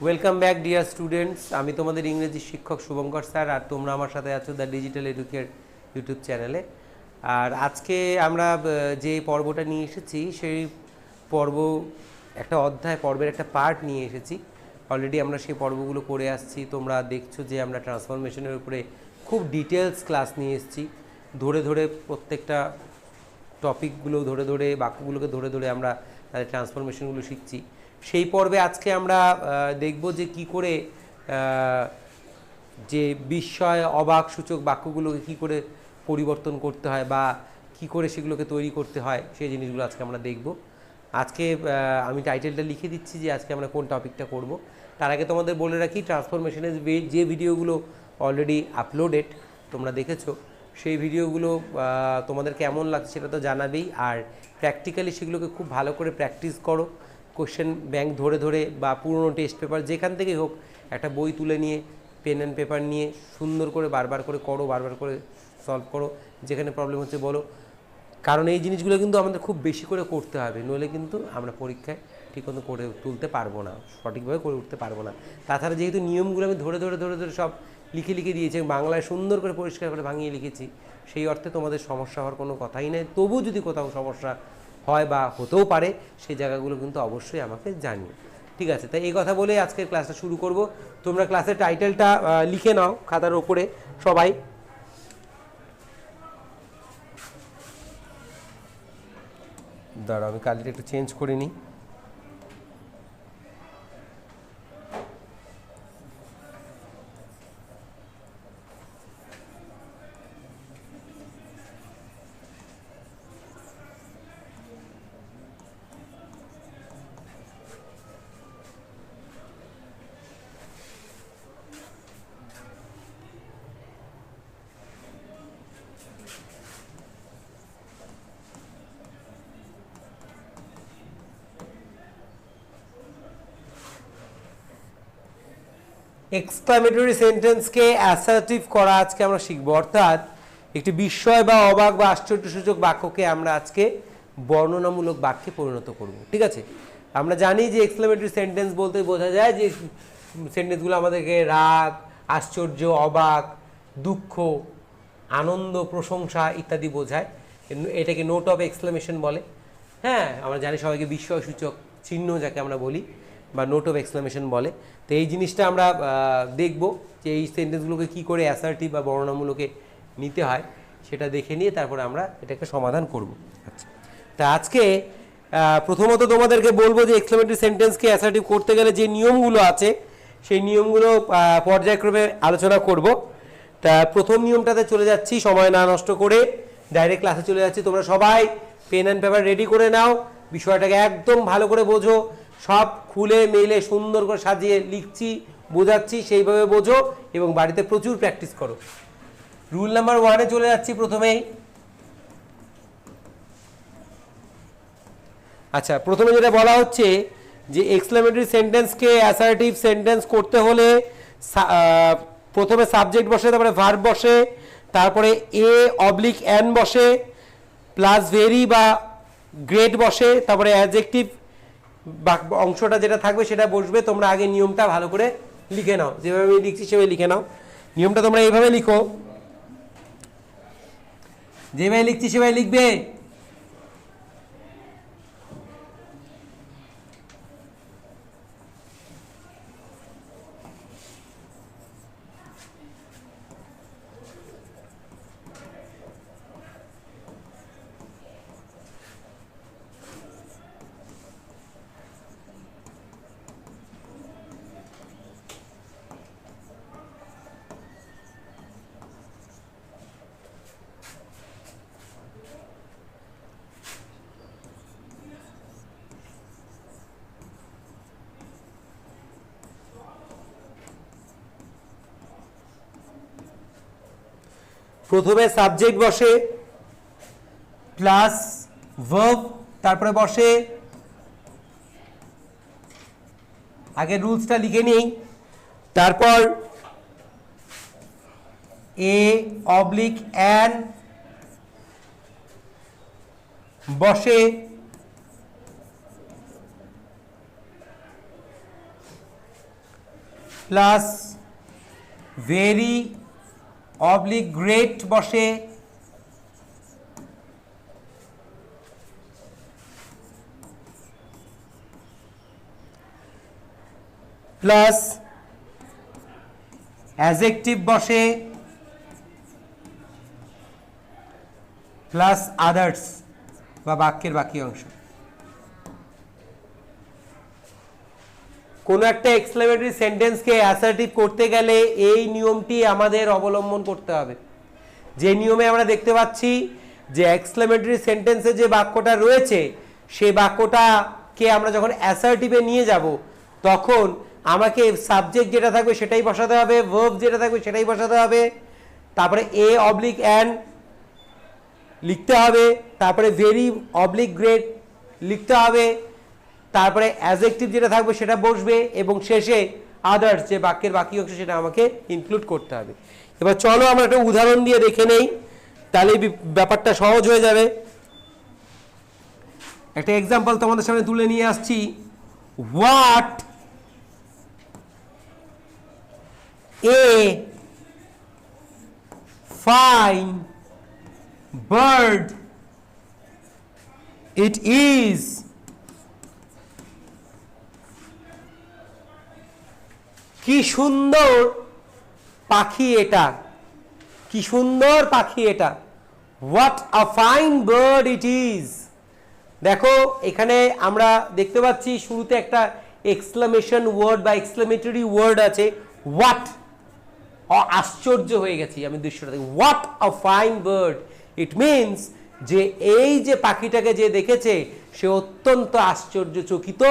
Welcome back dear students. আমি তোমাদের ইংরেজি শিক্ষক শুভঙ্কর স্যার, আর তোমরা আমার সাথে আছো দ্য ডিজিটাল এডুকেট ইউটিউব চ্যানেলে। আর আজকে আমরা যে পর্বটা নিয়ে এসেছি সেই পর্ব একটা পর্বের একটা পার্ট নিয়ে এসেছি। অলরেডি আমরা সেই পর্বগুলো করে আসছি। তোমরা দেখছো যে আমরা ট্রান্সফরমেশনের উপরে খুব ডিটেলস ক্লাস নিয়ে এসেছি। ধরে ধরে প্রত্যেকটা টপিকগুলো ধরে বাক্যগুলোকে ধরে আমরা তাদের ট্রান্সফরমেশনগুলো শিখছি। সেই পর্বে আজকে আমরা দেখব যে কি করে যে বিস্ময় অবাক সূচক বাক্যগুলোকে কি করে পরিবর্তন করতে হয় বা কি করে সেগুলোকে তৈরি করতে হয়, সেই জিনিসগুলো আজকে আমরা দেখব। আজকে আমি টাইটেলটা লিখে দিচ্ছি যে আজকে আমরা কোন টপিকটা করব। তার আগে তোমাদের বলে রাখি, ট্রান্সফরমেশনের যে ভিডিওগুলো অলরেডি আপলোডেড তোমরা দেখেছো, সেই ভিডিওগুলো তোমাদের কেমন লাগছে সেটা তো জানাবেই। আর প্র্যাকটিক্যালি সেগুলোকে খুব ভালো করে প্র্যাকটিস করো। কোশ্চেন ব্যাংক ধরে বা পুরনো টেস্ট পেপার যেখান থেকেই হোক একটা বই তুলে নিয়ে পেন অ্যান্ড পেপার নিয়ে সুন্দর করে বারবার করে করো, বারবার করে সলভ করো, যেখানে প্রবলেম হচ্ছে বলো। কারণ এই জিনিসগুলো কিন্তু আমাদের খুব বেশি করে করতে হবে, নইলে কিন্তু আমরা পরীক্ষায় ঠিকমতো করে তুলতে পারবো না, সঠিকভাবে করে উঠতে পারবো না। তাছাড়া যেহেতু নিয়মগুলো আমি ধরে সব লিখে দিয়েছি, বাংলায় সুন্দর করে পরিষ্কার করে ভাঙিয়ে লিখেছি, সেই অর্থে তোমাদের সমস্যা হওয়ার কোনো কথাই নেই। তবু যদি কোথাও সমস্যা হয় বা হতেও পারে, সেই জায়গাগুলো কিন্তু অবশ্যই আমাকে জানিও, ঠিক আছে? তাই এই কথা বলে আজকের ক্লাসটা শুরু করব। তোমরা ক্লাসের টাইটেলটা লিখে নাও খাতার ওপরে সবাই। দাঁড়াও, আমি কালিটা একটু চেঞ্জ করে নিই। এক্সক্লামেটরি সেন্টেন্সকে অ্যাসার্টিভ করা আজকে আমরা শিখব, অর্থাৎ একটি বিস্ময় বা অবাক বা আশ্চর্যসূচক বাক্যকে আমরা আজকে বর্ণনামূলক বাক্যে পরিণত করব, ঠিক আছে? আমরা জানি যে এক্সক্লামেটরি সেন্টেন্স বলতে বোঝা যায় যে সেন্টেন্সগুলো আমাদেরকে রাগ, আশ্চর্য, অবাক, দুঃখ, আনন্দ, প্রশংসা ইত্যাদি বোঝায়। এটাকে নোট অফ এক্সক্লামেশন বলে। হ্যাঁ, আমরা জানি সবাইকে বিস্ময়সূচক চিহ্ন যাকে আমরা বলি বা নোট অফ এক্সক্লামেশন বলে। তো এই জিনিসটা আমরা দেখব যে এই সেন্টেন্সগুলোকে কী করে অ্যাসার্টিভ বা বর্ণনামূলকে নিতে হয়, সেটা দেখে নিয়ে তারপরে আমরা এটাকে সমাধান করব। আচ্ছা, তা আজকে প্রথমত তোমাদেরকে বলবো যে এক্সক্লামেটরি সেন্টেন্সকে অ্যাসার্টিভ করতে গেলে যে নিয়মগুলো আছে সেই নিয়মগুলো পর্যায়ক্রমে আলোচনা করব। তা প্রথম নিয়মটাতে চলে যাচ্ছি, সময় না নষ্ট করে ডাইরেক্ট ক্লাসে চলে যাচ্ছি। তোমরা সবাই পেন অ্যান্ড পেপার রেডি করে নাও, বিষয়টাকে একদম ভালো করে বোঝো, সব খুলে মেলে সুন্দর করে সাজিয়ে লিখছি, বোঝাচ্ছি, সেইভাবে বোঝো এবং বাড়িতে প্রচুর প্র্যাকটিস করো। রুল নাম্বার 1-এ চলে যাচ্ছি প্রথমেই। আচ্ছা, প্রথমে যেটা বলা হচ্ছে যে এক্সক্লামেটরি সেন্টেন্সকে অ্যাসার্টিভ সেন্টেন্স করতে হলে প্রথমে সাবজেক্ট বসে, তারপরে ভার্ব বসে, তারপরে এ/এন বসে, প্লাস ভেরি বা গ্রেট বসে, তারপরে অ্যাডজেক্টিভ অংশটা যেটা থাকবে সেটা বসবে। তোমরা আগে নিয়মটা ভালো করে লিখে নাও, যেভাবে আমি লিখছি সেভাবে লিখে নাও। নিয়মটা তোমরা এইভাবে লিখো, যেভাবে লিখছি সেভাবে লিখবে। প্রথমে সাবজেক্ট বসে, প্লাস ভার্ব, তারপরে বসে, আগে রুলসটা লিখে নিই, তারপর এ/এন বসে, প্লাস ভেরি অবলিক গ্রেট বসে, প্লাস অ্যাডজেক্টিভ বসে, প্লাস আদার্স বা বাক্যের বাকি অংশ। কোনো একটা এক্সক্লেমেটরি সেন্টেন্সকে অ্যাসার্টিভ করতে গেলে এই নিয়মটি আমাদের অবলম্বন করতে হবে। যে নিয়মে আমরা দেখতে পাচ্ছি যে এক্সক্লেমেটরি সেন্টেন্সে যে বাক্যটা রয়েছে সেই বাক্যটাকে আমরা যখন অ্যাসার্টিভে নিয়ে যাব তখন আমাকে সাবজেক্ট যেটা থাকবে সেটাই বসাতে হবে, ভার্ব যেটা থাকবে সেটাই বসাতে হবে, তারপরে এ অবলিক অ্যান লিখতে হবে, তারপরে ভেরি অবলিক গ্রেট লিখতে হবে, তারপরে অ্যাডজেক্টিভ যেটা থাকবে সেটা বসবে, এবং শেষে আদার্স যে বাক্যের বাকি অংশ সেটা আমাকে ইনক্লুড করতে হবে। এবার চলো আমরা একটা উদাহরণ দিয়ে দেখে নেই, তাহলে ব্যাপারটা সহজ হয়ে যাবে। একটা এক্সাম্পল তোমাদের সামনে তুলে নিয়ে আসছি। What a fine bird it is. কি সুন্দর পাখি এটা, কি সুন্দর পাখি এটা। What a fine bird it is. দেখো এখানে আমরা দেখতে পাচ্ছি শুরুতে একটা এক্সক্লামেশন ওয়ার্ড বা এক্সক্লামেটরি ওয়ার্ড আছে, হোয়াট। আশ্চর্য হয়ে গেছি আমি দৃশ্যটা দেখে। What a fine bird, it means যে এই যে পাখিটাকে যে দেখেছে সে অত্যন্ত আশ্চর্যচকিত।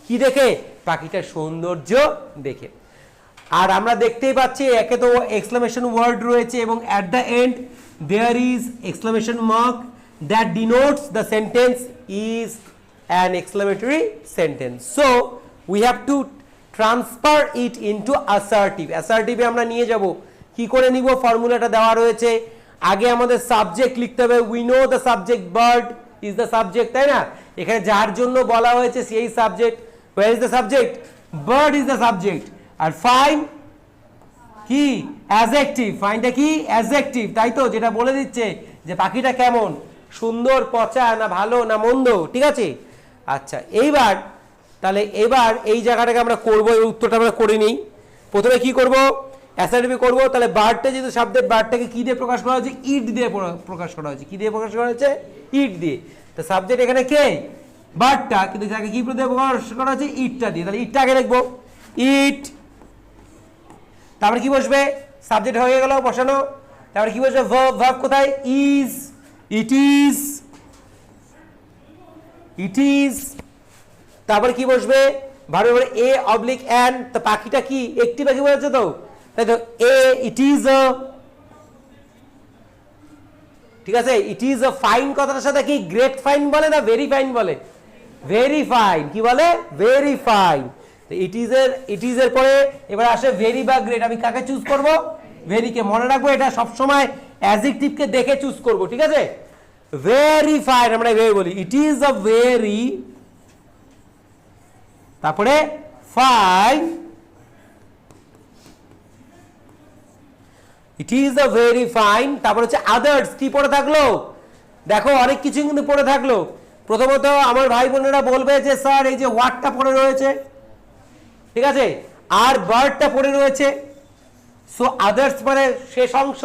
কি দেখে? পাখিটার সৌন্দর্য দেখে। আর আমরা দেখতেই পাচ্ছি একে তো এক্সক্লামেশন ওয়ার্ড রয়েছে এবং at the end there is exclamation mark that denotes the sentence is an exclamatory sentence. So we have to transfer it into assertive. অ্যাসার্টিভে আমরা নিয়ে যাব। কি করে নিব? ফর্মুলাটা দেওয়া রয়েছে। আগে আমাদের সাবজেক্ট লিখতে হবে। We know the subject, bird is the subject, তাই না? এখানে যার জন্য বলা হয়েছে সেই subject. Where is the subject? Bird is the subject. আর ফাইন কি? অ্যাডজেক্টিভ। ফাইনটা কি? অ্যাডজেক্টিভ, তাই তো? যেটা বলে দিচ্ছে যে পাখিটা কেমন, সুন্দর, পচা, না ভালো, না মন্দ। ঠিক আছে? আচ্ছা, এইবার তাহলে এবার এই জায়গাটাকে আমরা করবো, এই উত্তরটা আমরা করে নিই। প্রথমে কি করব? অ্যাসার্টিভ করব। তাহলে বার্ডটা যেহেতু সাবজেক্ট, বার্ডটাকে কি দিয়ে প্রকাশ করা হয়েছে? ইট দিয়ে প্রকাশ করা হয়েছে। কি দিয়ে প্রকাশ করা হয়েছে? ইট দিয়ে। তো সাবজেক্ট এখানে কে? বার্ডটা, কিন্তু যাকে কি দিয়ে প্রকাশ করা হয়েছে? ইটটা দিয়ে। তাহলে ইটটা আগে লিখবো, ইট। তারপরে কি বসবে? সাবজেক্ট হয়ে গেল বসানো। তারপরে কি বসবে? ভার্ব। ভার্ব কোথায়? Is. It is, it is. তারপরে কি বসবে? ভার্বের এ অবলিক অ্যান। তো পাখিটা কি? একটি পাখি বলেছে তো, তাই তো? এ, ইট ইজ আ। ঠিক আছে? ইট ইজ আ ফাইন কথাটার সাথে কি গ্রেট ফাইন বলে না ভেরি ফাইন বলে? Very fine. কি বলে? Very fine. ইট ইজ এর পরে এবার আসে ভেরি বা গ্রেট। আমি কাকে চুজ করব? ভেরিকে। মনে রাখবো এটা সবসময় অ্যাডজেক্টিভকে দেখে চুজ করব। ঠিক আছে? ভেরি ফাইন আমরা ভেরি বলি। ইট ইজ আ ভেরি, তারপরে fine, it is a very fine. তারপর হচ্ছে আদার্স। কি পড়ে থাকলো? দেখো অনেক কিছু কিন্তু পড়ে থাকলো। প্রথমত আমার ভাই বোনেরা বলবে যে স্যার এই যে হোয়াটটা পড়ে রয়েছে, ঠিক আছে, আর বার্ডটা পড়ে রয়েছে। সো আদার্স মানে শেষ অংশ।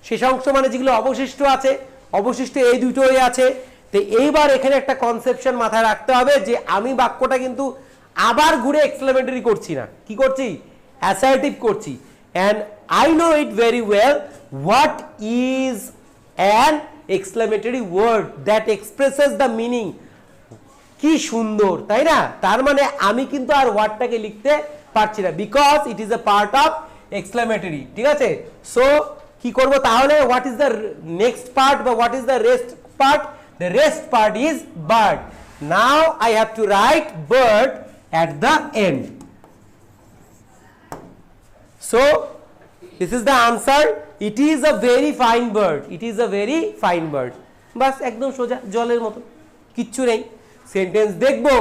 শেষ অংশ মানে যেগুলো অবশিষ্ট আছে, অবশিষ্ট এই দুটোই আছে। তো এইবার এখানে একটা কনসেপশন মাথায় রাখতে হবে যে আমি বাক্যটা কিন্তু আবার ঘুরে এক্সক্লেমেটরি করছি না। কি করছি? অ্যাসার্টিভ করছি। And I know it very well what is an exclamatory word that expresses the meaning. কি সুন্দর, তাই না? তার মানে আমি কিন্তু আর ওয়ার্ডটাকে লিখতে পারছি না, because it is a part of exclamatory. ঠিক আছে? সো কি করব তাহলে? What is the next part বা what is the rest part? The rest part is bird. Now I have to write bird at the end. So this is the answer. It is a very fine bird. It is a very fine bird. বাস একদম সোজা, জলের মতো, কিচ্ছু নেই। Sentence দেখবো,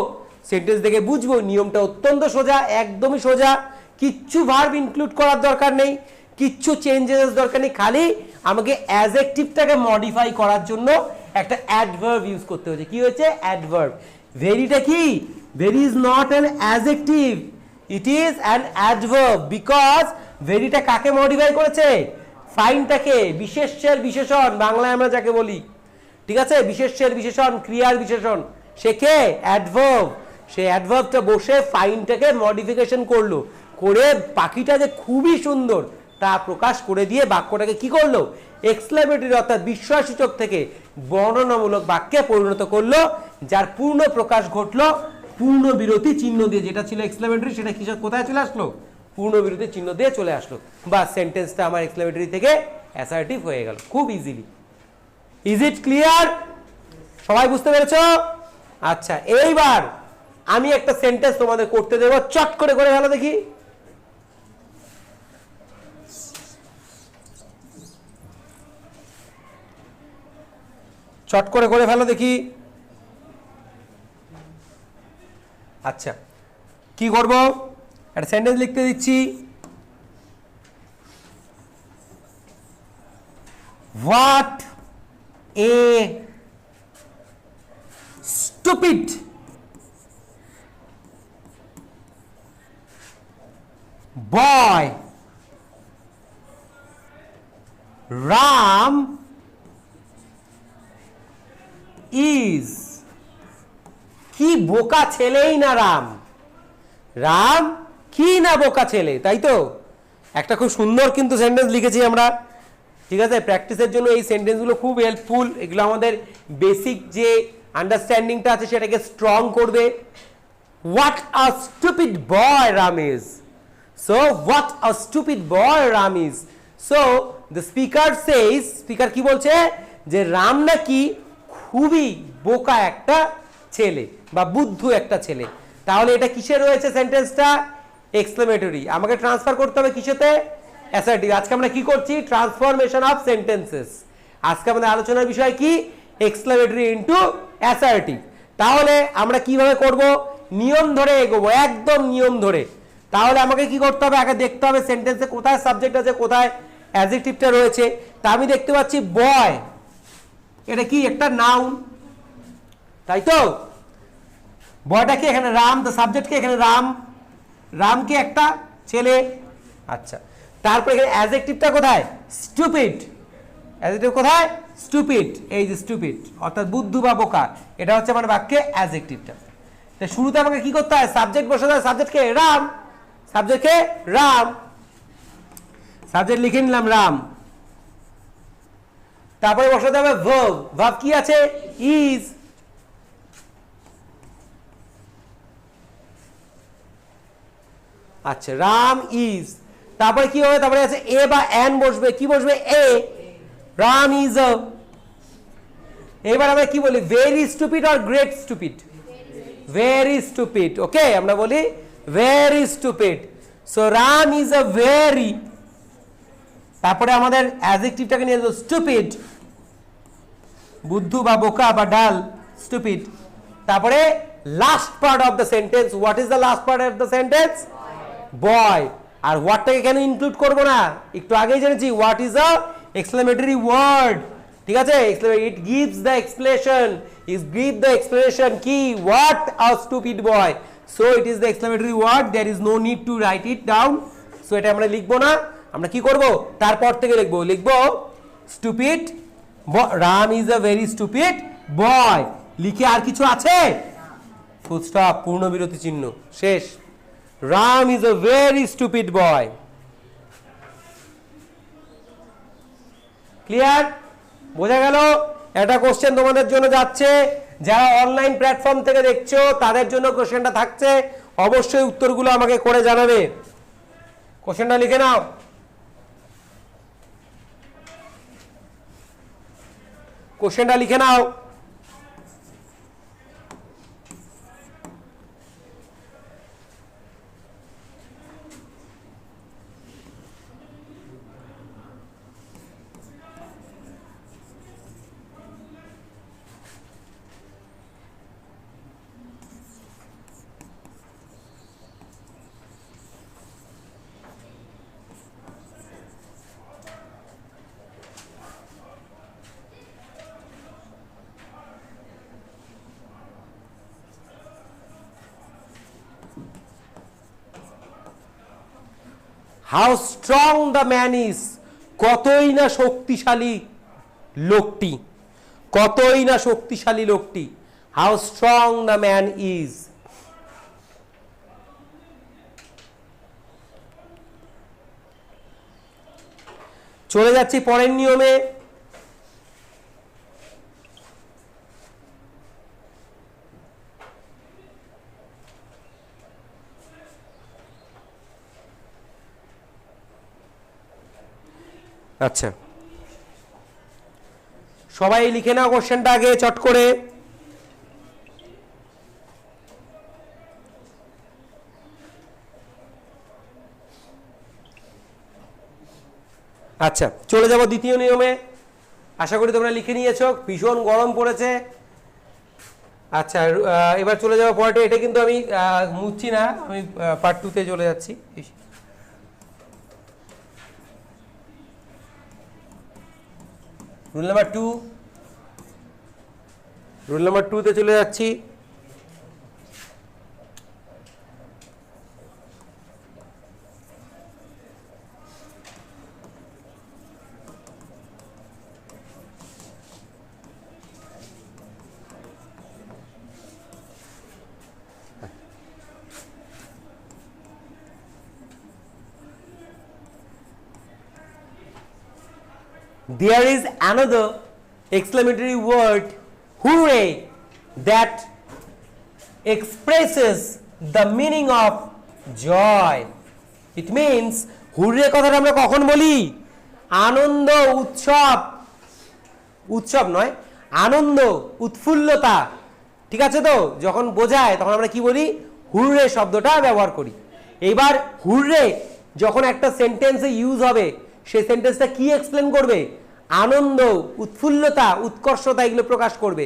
sentence দেখে বুঝবো। নিয়মটা অত্যন্ত সোজা, একদমই সোজা। কিচ্ছু ভার্ব ইনক্লুড করার দরকার নেই, কিচ্ছু চেঞ্জেস দরকার নেই, খালি আমাকে অ্যাডজেক্টিভটাকে মডিফাই করার জন্য একটা অ্যাডভার্ব ইউজ করতে হয়েছে। কি হয়েছে? অ্যাডভার্ব। ভেরিটা কি? Very is not an adjective, it is an adverb, because ভেরিটা কাকে মডিফাই করেছে? ফাইনটাকে, বিশেষ্যের বিশেষণ বাংলায় আমরা যাকে বলি, ঠিক আছে, বিশেষ্যের বিশেষণ, ক্রিয়ার বিশেষণ, সে কে? অ্যাডভার্ব। সেই অ্যাডভার্বটা বসে ফাইনটাকে মডিফিকেশন করলো, করে পাখিটা যে খুবই সুন্দর তা প্রকাশ করে দিয়ে বাক্যটাকে কি করলো? এক্সক্লেমেটরি অর্থাৎ বিস্ময়সূচক থেকে বর্ণনামূলক বাক্যে পরিণত করলো, যার পূর্ণ প্রকাশ ঘটলো পূর্ণ বিরতি চিহ্ন দিয়ে। যেটা ছিল এক্সক্লেমেটরি সেটা কিসের কোথায় চলে আসলো? পূর্ণ বিরতি চিহ্ন দিয়ে চলে আসলো। বা সেন্টেন্সটা আমার এক্সক্লেমেটরি থেকে অ্যাসার্টিভ হয়ে গেল খুব ইজিলি। Is it clear? সবাই বুঝতে পেরেছো? আচ্ছা, এইবার আমি একটা সেন্টেন্স তোমাদের করতে দেবো, চট করে করে ফেলো দেখি। চট করে করে ফেলো দেখি। আচ্ছা, কি করব? একটা সেন্টেন্স লিখতে দিচ্ছি। What a stupid boy Ram is. কি বোকা ছেলেই না রাম। রাম কি না বোকা ছেলে, তাই তো? একটা খুব সুন্দর কিন্তু সেন্টেন্স লিখেছি আমরা, ঠিক আছে? প্র্যাকটিসের জন্য এই সেন্টেন্সগুলো খুব হেল্পফুল। এগুলো আমাদের বেসিক যে আন্ডারস্ট্যান্ডিংটা আছে সেটাকে স্ট্রং করবে। What a stupid boy Ram is. So what a stupid boy Ram is. So the speaker Sage, speaker কি বলছে? যে রাম নাকি খুবই বোকা একটা ছেলে বা বুদ্ধু একটা ছেলে। তাহলে এটা কিসে রয়েছে সেন্টেন্সটা? এক্সক্লেমেটরি। আমাকে ট্রান্সফার করতে হবে কিসেতে? অ্যাসার্টিভ। আজকে আমরা কি করছি? Transformation of sentences. আজকে আমাদের আলোচনার বিষয় কি? Exclamatory into assertive. তাহলে আমরা কিভাবে করব? নিয়ম ধরে এগোবো, একদম নিয়ম ধরে। তাহলে আমাকে কি করতে হবে? আগে দেখতে হবে সেন্টেন্সে কোথায় সাবজেক্ট আছে, কোথায় অ্যাডজেক্টিভটা রয়েছে। তা আমি দেখতে পাচ্ছি বয়, এটা কি একটা নাউন, তাই তো? বয়টা কি এখানে? রাম। তো সাবজেক্ট কি এখানে? রাম। রাম কি একটা ছেলে। আচ্ছা, তারপরে এখানে অ্যাডজেক্টিভটা কোথায়? স্টুপিড। অ্যাডজেক্টিভ কোথায়? স্টুপিড। এই যে স্টুপিড অর্থাৎ বুদ্ধু বা বোকা, এটা হচ্ছে মানে বাক্যে অ্যাডজেক্টিভটা। তো শুরুতে আমাকে কি করতে হয়? সাবজেক্ট বসাতে হয়। সাবজেক্ট কে? রাম। সাবজেক্ট কে? রাম। সাবজেক্ট লিখে নিলাম রাম। তারপরে বসাতে হবে ভার্ব। ভার্ব কি আছে? ইজ। আচ্ছা, রাম ইজ। তারপরে কি হবে? তারপরে আছে এ বা অ্যান বসবে। কি বসবে? এ। Ram is a. এবার আমরা কি বলি? Very stupid or great stupid? Very stupid. Okay, আমরা বলি very stupid. So Ram is a very, তারপরে আমাদের অ্যাডজেক্টিভটাকে নিয়ে আসবো স্টুপিড, বুদ্ধু বা বোকা বা ডাল, স্টুপিড। তারপরে last part of the sentence, what is the last part of the sentence? Boy. আর হোয়াটটাকে কেন ইনক্লুড করবো না? একটু আগেই জেনেছি what is a exclamatory word, ঠিক আছে? It gives the explanation, it give the explanation কি? What a stupid boy. So it is the exclamatory word, there is no need to write it down. So এটা আমরা লিখবো না, আমরা কি করব? তারপর থেকে লিখবো stupid Ram is a very stupid boy. লিখে আর কিছু আছে? ফুল স্টপ, পূর্ণ বিরতি চিহ্ন, শেষ। Ram is a very stupid boy. Clear? বোঝা গেল? একটা কোশ্চেন তোমাদের জন্য যাচ্ছে, যারা অনলাইন প্ল্যাটফর্ম থেকে দেখছো তাদের জন্য কোশ্চেনটা থাকছে, অবশ্যই উত্তরগুলো আমাকে করে জানাবে। কোশ্চেনটা লিখে নাও। কোশ্চেনটা লিখে নাও। How strong the man is, কতই না শক্তিশালী লোকটি, কতই না শক্তিশালী লোকটি, how strong the man is. চলে যাচ্ছি পরের নিয়মে। আচ্ছা, সবাই লিখে নাও কোশ্চেনটা আগে চট করে। আচ্ছা, চলে যাব দ্বিতীয় নিয়মে। আশা করি তোমরা লিখে নিয়েছো, ভীষণ গরম পড়েছে। আচ্ছা, এবার চলে যাবো পরেরটা। এটা কিন্তু আমি মুছছি না, আমি পার্ট 2-তে চলে যাচ্ছি। রুল নাম্বার 2, রুল নাম্বার 2-তে চলে যাচ্ছি। There is another exclamatory word, hooray, that expresses the meaning of joy. It means hooray কথাটা আমরা কখন বলি? আনন্দ, উৎসব, উৎসব নয়, আনন্দ, উৎফুল্লতা, ঠিক আছে তো? যখন বোঝায় তখন আমরা কি বলি? হুররে শব্দটা ব্যবহার করি। এবার হুররে যখন একটা সেন্টেন্সে ইউজ হবে, সেই সেন্টেন্সটা কি এক্সপ্লেন করবে? আনন্দ, উৎফুল্লতা, উৎকর্ষতা এগুলো প্রকাশ করবে।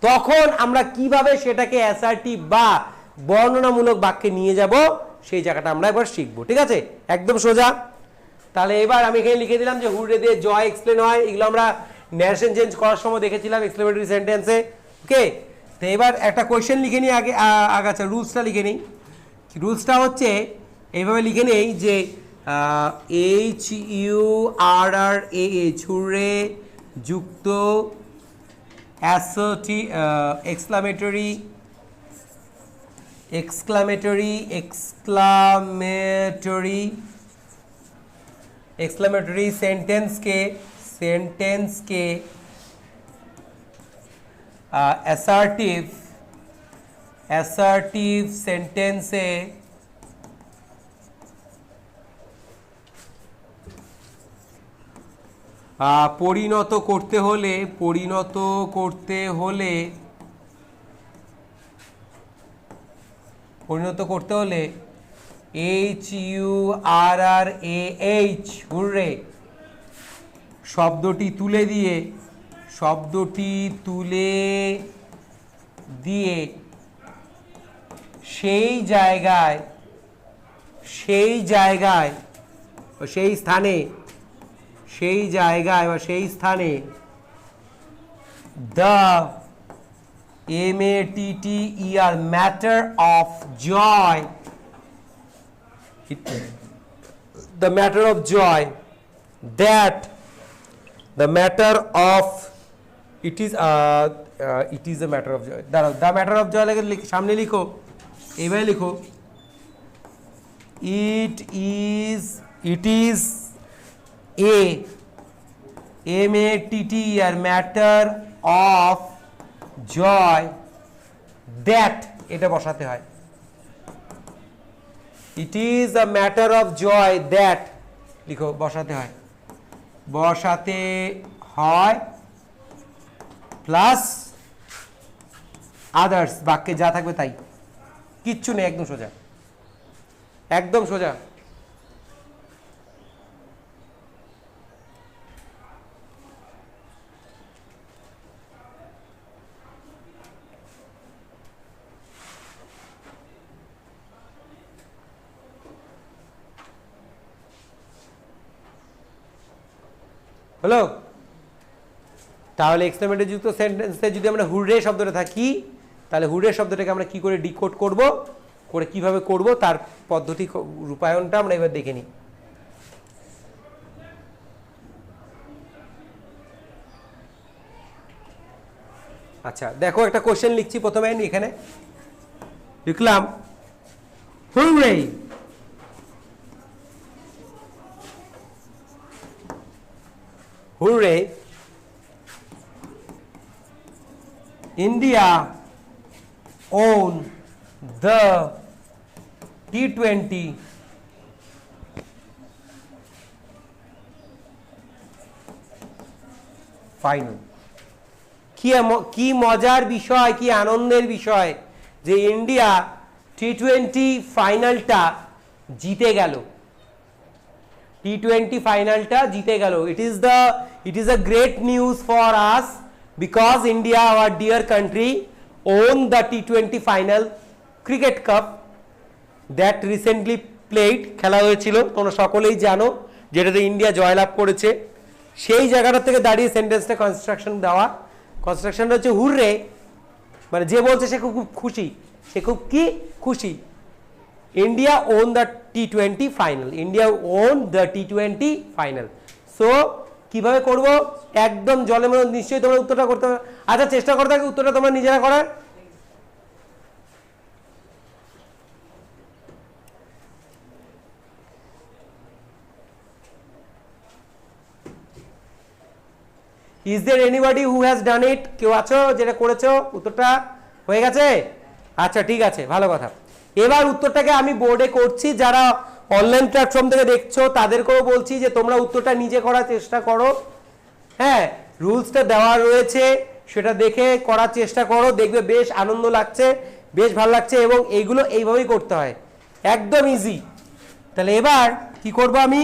তখন আমরা কিভাবে সেটাকে অ্যাসার্টিভ বা বর্ণনামূলক বাক্যে নিয়ে যাব, সেই জায়গাটা আমরা এবার শিখবো, ঠিক আছে? একদম সোজা। তাহলে এবার আমি এখানে লিখে দিলাম যে হুররে দিয়ে জয় এক্সপ্লেন হয়। এগুলো আমরা ন্যারেশন চেঞ্জ করার সময় দেখেছিলাম এক্সক্লেমেটরি সেন্টেন্সে। ওকে, তো এবার একটা কোয়েশ্চেন লিখে নিই আগে। আচ্ছা, রুলসটা লিখে নিই। রুলসটা হচ্ছে এইভাবে লিখে নেই যে HURRAH, হুররে যুক্ত এক্সক্লামেটরি সেন্টেন্সকে অ্যাসার্টিভ সেন্টেন্সে পরিণত করতে হলে HURRAH, হুররে শব্দটি তুলে দিয়ে সেই স্থানে the MATTER, matter of joy, the matter of joy, that the matter of it is the matter of joy, the matter of joy লাগে সামনে লিখো, এইভাবে লিখো, it is a MATTER, matter of joy that, এটা বসাতে হয়। It is a matter of joy that লিখো, বসাতে হয় প্লাস আদার্স, বাক্যে যা থাকবে তাই, কিচ্ছু নেই, একদম সোজা, একদম সোজা। হলো? তাহলে এক্সক্লেমেটরি যুক্ত সেন্টেন্সে যদি আমরা হুররে শব্দটা থাকি, তাহলে হুররে শব্দটাকে আমরা কি করে ডিকোড করব, কিভাবে করব, তার পদ্ধতি রূপায়ণটা আমরা এবার দেখে নিই। আচ্ছা দেখো একটা কোশ্চেন লিখছি প্রথমে এখানে লিখলাম hurray hurray India own the T20 final. কি মজার বিষয়, কি আনন্দের বিষয় যে ইন্ডিয়া T20 ফাইনালটা জিতে গেল, T20 ফাইনালটা জিতে গেল। ইট is a great news for us because India our dear country won the T20 final cricket cup that recently played, খেলা হয়েছিল তোমরা সকলেই জানো, যেটাতে ইন্ডিয়া জয়লাভ করেছে। সেই জায়গাটা থেকে দাঁড়িয়ে সেন্টেন্সটা কনস্ট্রাকশন দেওয়া, কনস্ট্রাকশনটা হচ্ছে হুররে, মানে যে বলছে সে খুব খুশি, সে খুব কি খুশি। India won the T20 final, India won the T20 final. So কিভাবে করব, একদম জলে মনে নিশ্চয়ই তোমরা উত্তরটা করতে হবে। আচ্ছা চেষ্টা করতে হবে উত্তরটা তোমরা নিজেরা করার। Is there anybody who has done it? কেউ আছো যেটা করেছো, উত্তরটা হয়ে গেছে? আচ্ছা ঠিক আছে, ভালো কথা। এবার উত্তরটাকে আমি বোর্ডে করছি, যারা অনলাইন প্ল্যাটফর্ম থেকে দেখছো তাদেরকেও বলছি যে তোমরা উত্তরটা নিজে করার চেষ্টা করো। হ্যাঁ, রুলসটা দেওয়া রয়েছে, সেটা দেখে করার চেষ্টা করো, দেখবে বেশ আনন্দ লাগছে, বেশ ভালো লাগছে, এবং এইগুলো এইভাবেই করতে হয়, একদম ইজি। তাহলে এবার কি করব আমি,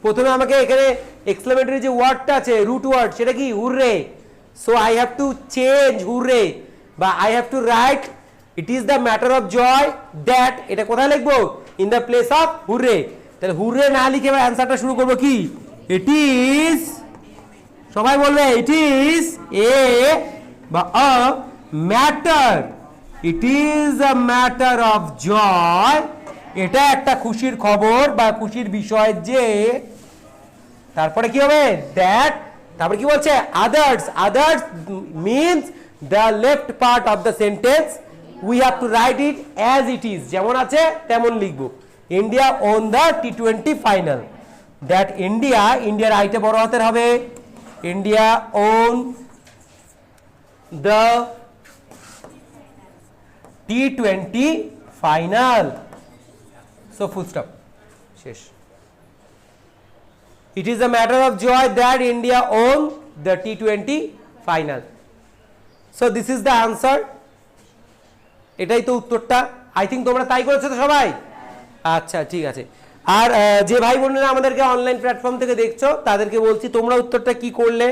প্রথমে আমাকে এখানে এক্সক্লেমেটরি যে ওয়ার্ডটা আছে, রুট ওয়ার্ড, সেটা কি hurray. So I have to change hurray, বা I have to write it is the matter of joy that, এটা কোথায় লিখবো, in the place of hurray. তাহলে হুররে না লিখে এবার অ্যান্সারটা শুরু করবো কি, ইট ইজ, সবাই বলবে ইট ইজ এ বা a matter, it is a matter of joy, এটা একটা খুশির খবর বা খুশির বিষয় যে, তারপরে কি হবে দ্যাট, তারপরে কি বলছে others, others means the left part of the sentence we have to write it as it is, যেমন আছে তেমন লিখবো। India won the T20 final, that India, ইন্ডিয়ার আইটা বড় হাতের হবে, India won the T20 final. So full stop, শেষ। It is a matter of joy that India won the T20 final. So this is the answer. এটাই তো উত্তরটা, I think তোমরা তাই করেছো তো সবাই। আচ্ছা ঠিক আছে। আর যে ভাই বোনেরা আমাদেরকে অনলাইন প্ল্যাটফর্ম থেকে দেখছো তাদেরকে বলছি তোমরা উত্তরটা কি করলে,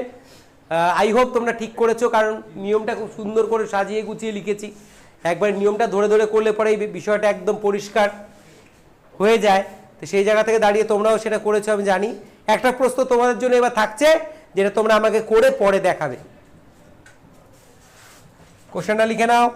আই হোপ তোমরা ঠিক করেছো, কারণ নিয়মটা খুব সুন্দর করে সাজিয়ে গুছিয়ে লিখেছি। একবার নিয়মটা ধরে ধরে করলে পরে এই বিষয়টা একদম পরিষ্কার হয়ে যায়। তো সেই জায়গা থেকে দাঁড়িয়ে তোমরাও সেটা করেছো আমি জানি। একটা প্রশ্ন তোমাদের জন্য এবার থাকছে, যেটা তোমরা আমাকে করে পরে দেখাবে। কোশ্চেনটা লিখে নাও।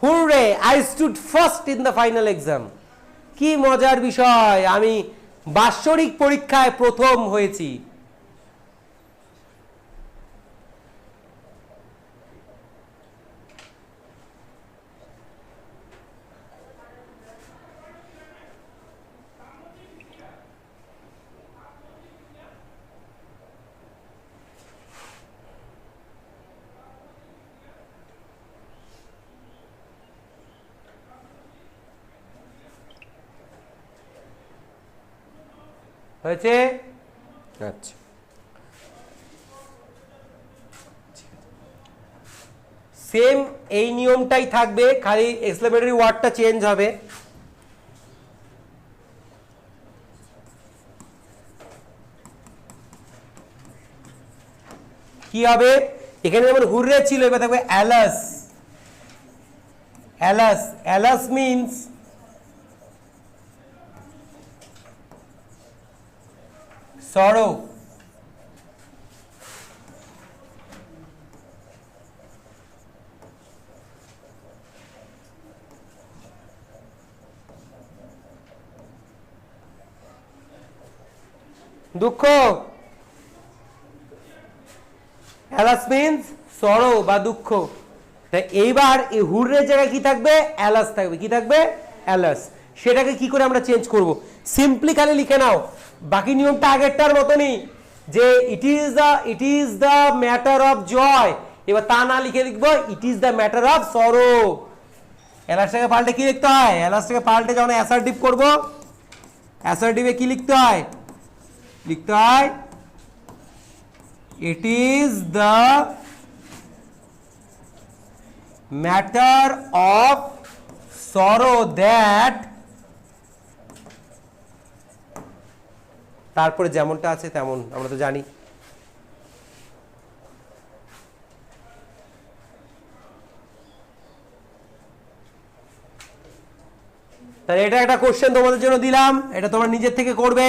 Hurray, I stood first in the final exam. কি মজার বিষয়, আমি বাৎসরিক পরীক্ষায় প্রথম হয়েছি। হয়েছে? আচ্ছা সেম এই নিয়মটাই থাকবে, খালি এক্সক্লেমেটরি ওয়ার্ডটা চেঞ্জ হবে। কি হবে, এখানে যেমন হুররে ছিল, এবার থাকবে অ্যালাস। অ্যালাস, অ্যালাস মিন্স সরো। দুঃখ, অ্যালাস মিন্স সরো বা দুঃখ। তাই এইবার এই হুররের জায়গায় কি থাকবে, অ্যালাস থাকবে। কি থাকবে, অ্যালাস। সেটাকে কি করে আমরা চেঞ্জ করব, সিম্পলি খালি লিখে নাও, বাকি নিয়মটা আগেরটার মতনই, যে it is the matter of joy, এবার তা না লিখে লিখবো it is the matter of sorrow. অ্যালাসটাকে পাল্টে কি লিখতে হয়, অ্যালাসটাকে পাল্টে যখন অ্যাসার্টিভ করবো, অ্যাসার্টিভে কি লিখতে হয়, লিখতে হয় it is the matter of sorrow that, তারপরে যেমনটা আছে তেমন, আমরা তো জানি। তাহলে এটা একটা কোশ্চেন তোমাদের জন্য দিলাম, এটা তোমরা নিজের থেকে করবে।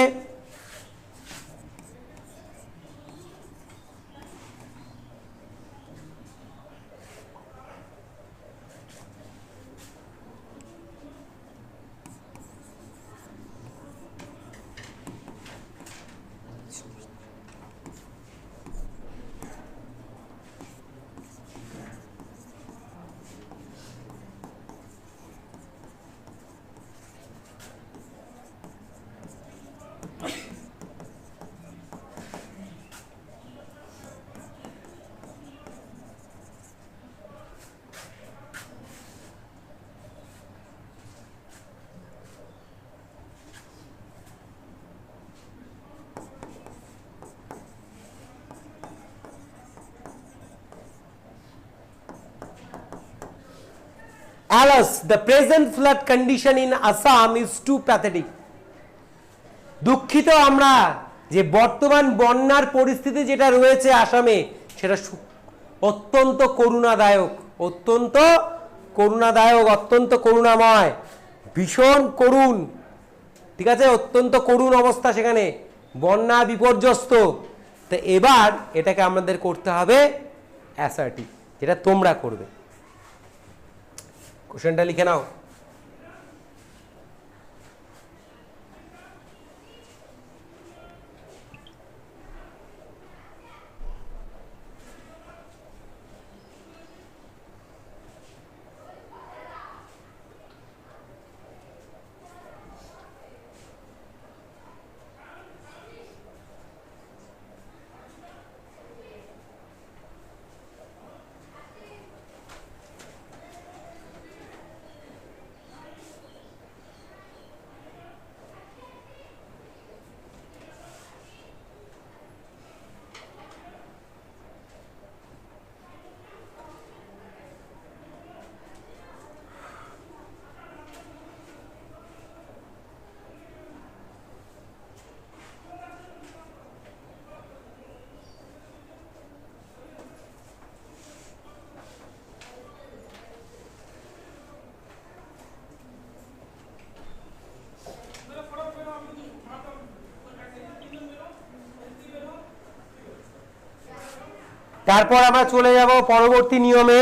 Alas, the present flood condition in Assam is too pathetic. দুঃখিত আমরা যে বর্তমান বন্যার পরিস্থিতি যেটা রয়েছে আসামে, সেটা অত্যন্ত করুণাদায়ক, অত্যন্ত করুণাদায়ক, অত্যন্ত করুণাময়, ভীষণ করুণ। ঠিক আছে, অত্যন্ত করুণ অবস্থা সেখানে, বন্যা বিপর্যস্ত। তো এবার এটাকে আমাদের করতে হবে অ্যাসার্টিভ, যেটা তোমরা করবে। কোশ্চেনটা লিখে নাও। তারপর আমরা চলে যাব পরবর্তী নিয়মে।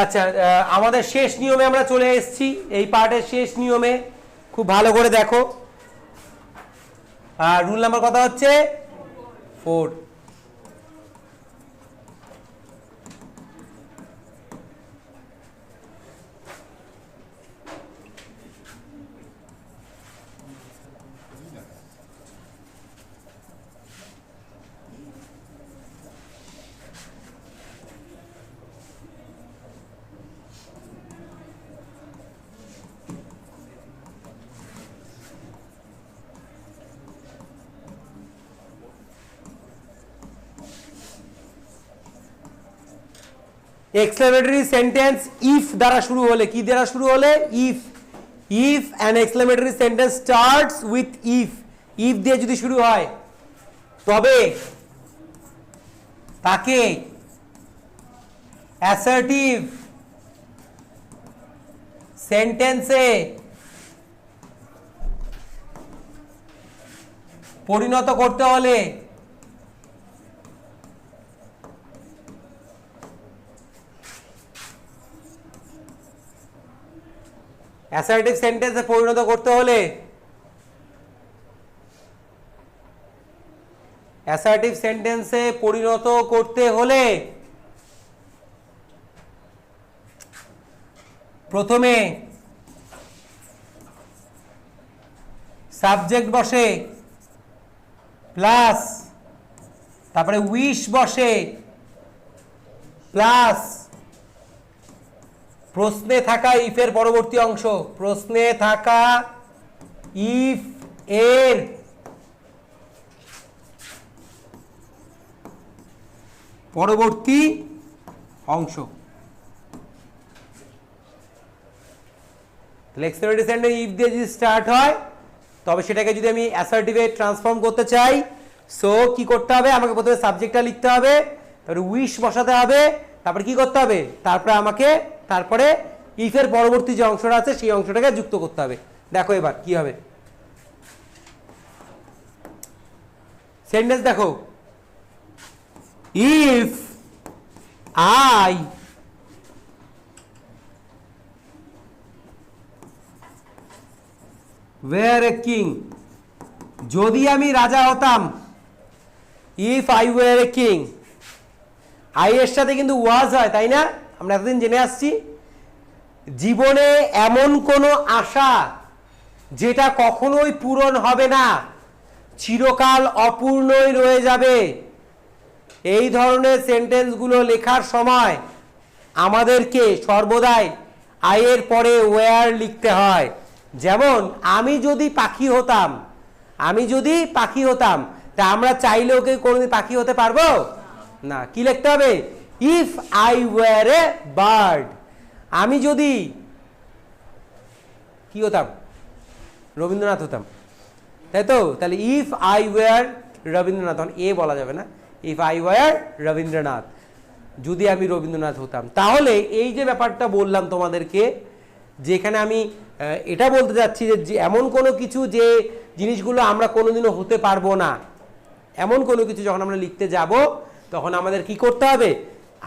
আচ্ছা, আমাদের শেষ নিয়মে আমরা চলে এসেছি, এই পার্টের শেষ নিয়মে। খুব ভালো করে দেখো, আর রুল নাম্বার কথা হচ্ছে 4। এক্সক্লেমেটরি সেন্টেন্স ইফ দ্বারা শুরু হলে, কি দ্বারা শুরু হলে? If. If an exclamatory sentence starts with if, if দিয়ে যদি শুরু হয় তবে তাকে অ্যাসার্টিভ সেন্টেন্সে পরিণত করতে হলে অ্যাসার্টিভ সেন্টেন্সে পরিণত করতে হলে অ্যাসার্টিভ সেন্টেন্সে পরিণত করতে হলে প্রথমে সাবজেক্ট বসে প্লাস তারপরে উইশ বসে প্লাস প্রশ্নে থাকা ইফের পরবর্তী অংশ, প্রশ্নে থাকা ইফ এর পরবর্তী অংশ। তাহলে এক্সক্লেমেটরি সেন্টেন্স ইফ দিয়ে যদি স্টার্ট হয় তবে সেটাকে যদি আমি অ্যাসার্টিভে ট্রান্সফর্ম করতে চাই, সো কি করতে হবে? আমাকে প্রথমে সাবজেক্টটা লিখতে হবে, তারপরে উইশ বসাতে হবে, তারপরে কি করতে হবে? তারপরে ইফের পরবর্তী যে অংশটা আছে সেই অংশটাকে যুক্ত করতে হবে। দেখো এবার কি হবে। সেন্টেন্স দেখো, if I were a king, যদি আমি রাজা হতাম, if I were a king, I এর সাথে কিন্তু ওয়াজ হয়, তাই না? আমরা এতদিন জেনে আসছি জীবনে এমন কোনো আশা যেটা কখনোই পূরণ হবে না, চিরকাল অপূর্ণই রয়ে যাবে, এই ধরনের সেন্টেন্সগুলো লেখার সময় আমাদেরকে সর্বদাই আইয়ের পরে ওয়্যার লিখতে হয়। যেমন আমি যদি পাখি হতাম, তা আমরা চাইলেও কি কোনোদিন পাখি হতে পারবো না। কি লিখতে হবে? If I were a bird, আমি যদি কি হতাম? রবীন্দ্রনাথ হতাম, তাই তো? তাহলে ইফ আই ওয়্যার রবীন্দ্রনাথ, এ বলা যাবে না, ইফ আই ওয়্যার রবীন্দ্রনাথ, যদি আমি রবীন্দ্রনাথ হতাম। তাহলে এই যে ব্যাপারটা বললাম তোমাদেরকে, যেখানে আমি এটা বলতে যাচ্ছি যে এমন কোনো কিছু যে জিনিসগুলো আমরা কোনোদিনও হতে পারবো না, এমন কোনো কিছু যখন আমরা লিখতে যাব তখন আমাদের কি করতে হবে?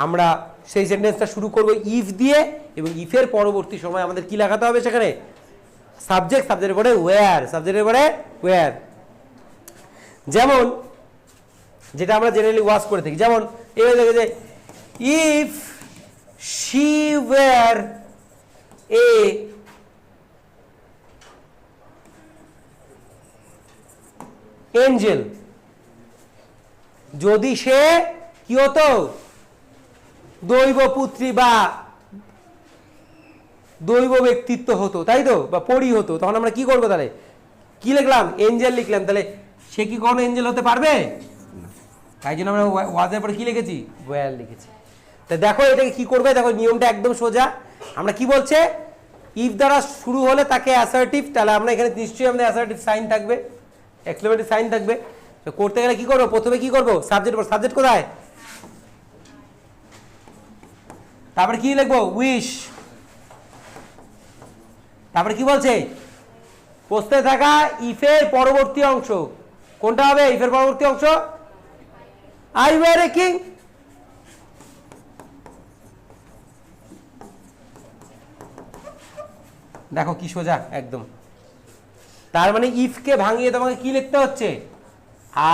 আমরা সেই সেন্টেন্সটা শুরু করব ইফ দিয়ে, এবং ইফের পরবর্তী সময় আমাদের কি লাগাতে হবে? সেখানে সাবজেক্ট, সাবজেক্টের পরে ওয়্যার, সাবজেক্টের পরে ওয়্যার। যেমন যেটা আমরা জেনারেলি ওয়াজ করে থাকি, যেমন এই দেখে যে if she were an angel, যদি সে কি হতো? দৈবপুত্রী বা দৈব ব্যক্তিত্ব হতো, তাই তো, বা পরী হতো, তখন আমরা কি করবো? তাহলে কি লিখলাম? এঞ্জেল লিখলাম। তাহলে সে কি কোনো এঞ্জেল হতে পারবে? তাই জন্য আমরা ওয়াজের পরে কি লিখেছি? ওয়্যার লিখেছি। তা দেখো এটাকে কি করবে, দেখো নিয়মটা একদম সোজা। আমরা কি বলছে? ইফ দ্বারা শুরু হলে তাকে অ্যাসার্টিভ, তাহলে আমরা এখানে নিশ্চয়ই আমাদের অ্যাসার্টিভ সাইন থাকবে, এক্সক্লেমেটরি সাইন থাকবে। তো করতে গেলে কি করবো? প্রথমে কি করবো? সাবজেক্ট, সাবজেক্ট কোথায়? তারপরে কি লিখবো? উইশ। তারপরে কি বলছে? প্রশ্নে থাকা ইফের পরবর্তী অংশ কোনটা হবে? ইফের পরবর্তী অংশ আই ওয়্যার এ কিং। দেখো কি সোজা একদম। তার মানে ইফকে ভাঙিয়ে তোমাকে কি লিখতে হচ্ছে?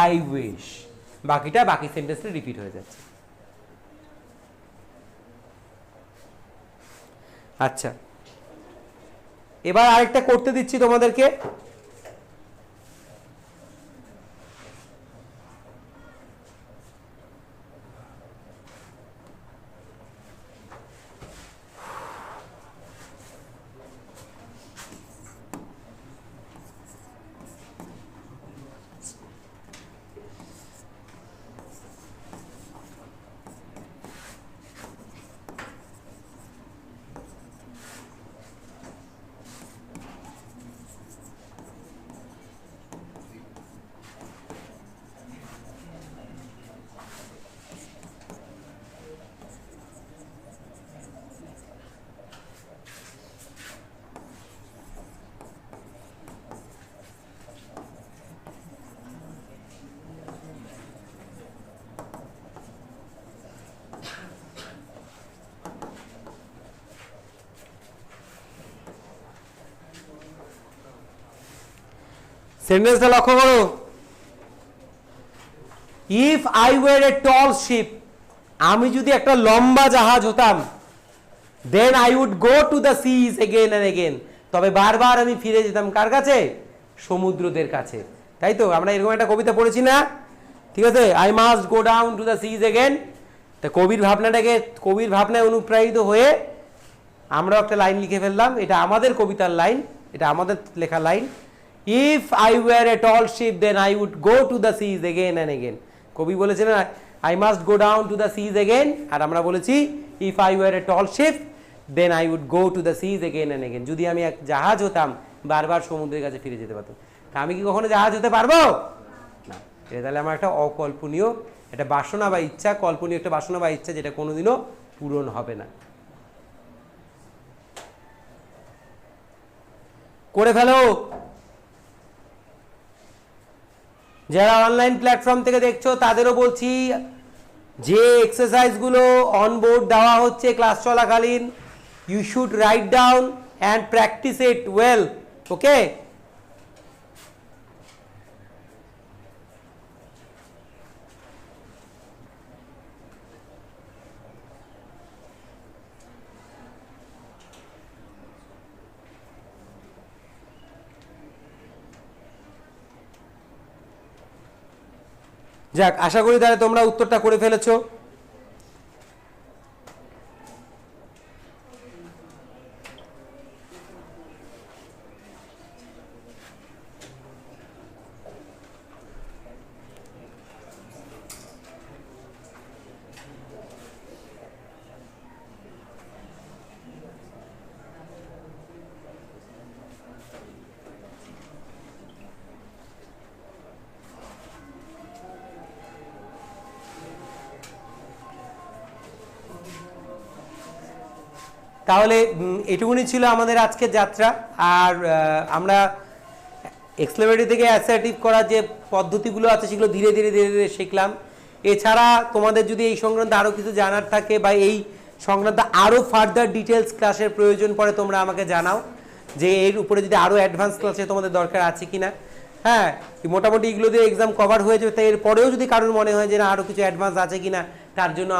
I wish. বাকিটা বাকি সেন্টেন্সে রিপিট হয়ে যাচ্ছে। আচ্ছা, এবার আরেকটা করতে দিচ্ছি তোমাদেরকে। সেন্টেন্সটা লক্ষ্য করো। If I were a tall ship, আমি যদি একটা লম্বা জাহাজ হতাম, then I would go to the seas again and again, তবে বারবার আমি ফিরে যেতাম কার কাছে? সমুদ্রদের কাছে। তাই তো, আমরা এরকম একটা কবিতা পড়েছি না? ঠিক আছে, I must go down to the seas again. তা কবির ভাবনায় অনুপ্রাণিত হয়ে আমরাও একটা লাইন লিখে ফেললাম। এটা আমাদের কবিতার লাইন, এটা আমাদের লেখা লাইন। If I were a tall ship then I would go to the seas again and again. কবি বলেছেন I must go down to the seas again, আর আমরা বলেছি if I were a tall ship then I would go to the seas again and again. যদি আমি এক জাহাজ হতাম, বারবার সমুদ্রের কাছে ফিরে যেতে পারতাম। তা আমি কি কখনো জাহাজ হতে পারবো না? এটা তাহলে আমার একটা অকল্পনীয় একটা বাসনা বা ইচ্ছা, কল্পনীয় একটা বাসনা বা ইচ্ছা, যেটা কোনোদিনও পূরণ হবে না। করে ফেলো। যারা অনলাইন প্ল্যাটফর্ম থেকে দেখছো তাদেরও বলছি, যে এক্সারসাইজগুলো অনবোর্ড দেওয়া হচ্ছে ক্লাস চলাকালীন, you should write down and practise it well. Okay? যাক, আশা করি তাহলে তোমরা উত্তরটা করে ফেলেছো। তাহলে এটুকুনি ছিল আমাদের আজকের যাত্রা। আর আমরা এক্সক্লেমেটরি থেকে অ্যাসার্টিভ করার যে পদ্ধতিগুলো আছে সেগুলো ধীরে ধীরে ধীরে ধীরে শিখলাম। এছাড়া তোমাদের যদি এই সংক্রান্ত আরও কিছু জানার থাকে বা এই সংক্রান্ত আরও ফার্দার ডিটেলস ক্লাসের প্রয়োজন পড়ে, তোমরা আমাকে জানাও যে এর উপরে যদি আরও অ্যাডভান্স ক্লাসে তোমাদের দরকার আছে কি না। হ্যাঁ, মোটামুটি এগুলো দিয়ে এক্সাম কভার হয়ে যাবে। তাই এরপরেও যদি কারোর মনে হয় যে না আরও কিছু অ্যাডভান্স আছে কি না, তার জন্য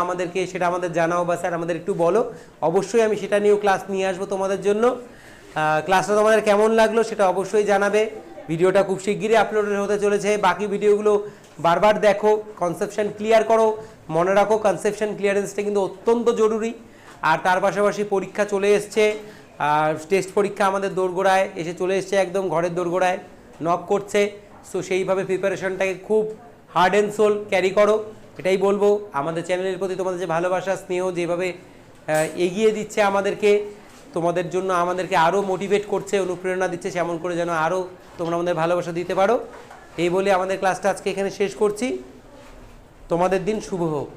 সেটা আমাদের জানাও, বা স্যার আমাদের একটু বলো। অবশ্যই আমি সেটা নিয়েও ক্লাস নিয়ে আসবো তোমাদের জন্য। ক্লাসটা তোমাদের কেমন লাগলো সেটা অবশ্যই জানাবে। ভিডিওটা খুব শিগগিরই আপলোড হতে চলেছে। বাকি ভিডিওগুলো বারবার দেখো, কনসেপশন ক্লিয়ার করো। মনে রাখো, কনসেপশন ক্লিয়ারেন্সটা কিন্তু অত্যন্ত জরুরি। আর তার পাশাপাশি পরীক্ষা চলে এসছে, টেস্ট পরীক্ষা আমাদের দোরগোড়ায় এসে চলে এসছে, একদম ঘরের দোরগোড়ায় নক করছে। সো সেইভাবে প্রিপারেশনটাকে খুব হার্ড অ্যান্ড সোল ক্যারি করো, এটাই বলবো। আমাদের চ্যানেলের প্রতি তোমাদের যে ভালোবাসা, স্নেহ যেভাবে এগিয়ে দিচ্ছে আমাদেরকে, তোমাদের জন্য আমাদেরকে আরও মোটিভেট করছে, অনুপ্রেরণা দিচ্ছে, সেমন করে যেন আরও তোমরা আমাদের ভালোবাসা দিতে পারো। এই বলে আমাদের ক্লাসটা আজকে এখানে শেষ করছি। তোমাদের দিন শুভ হোক।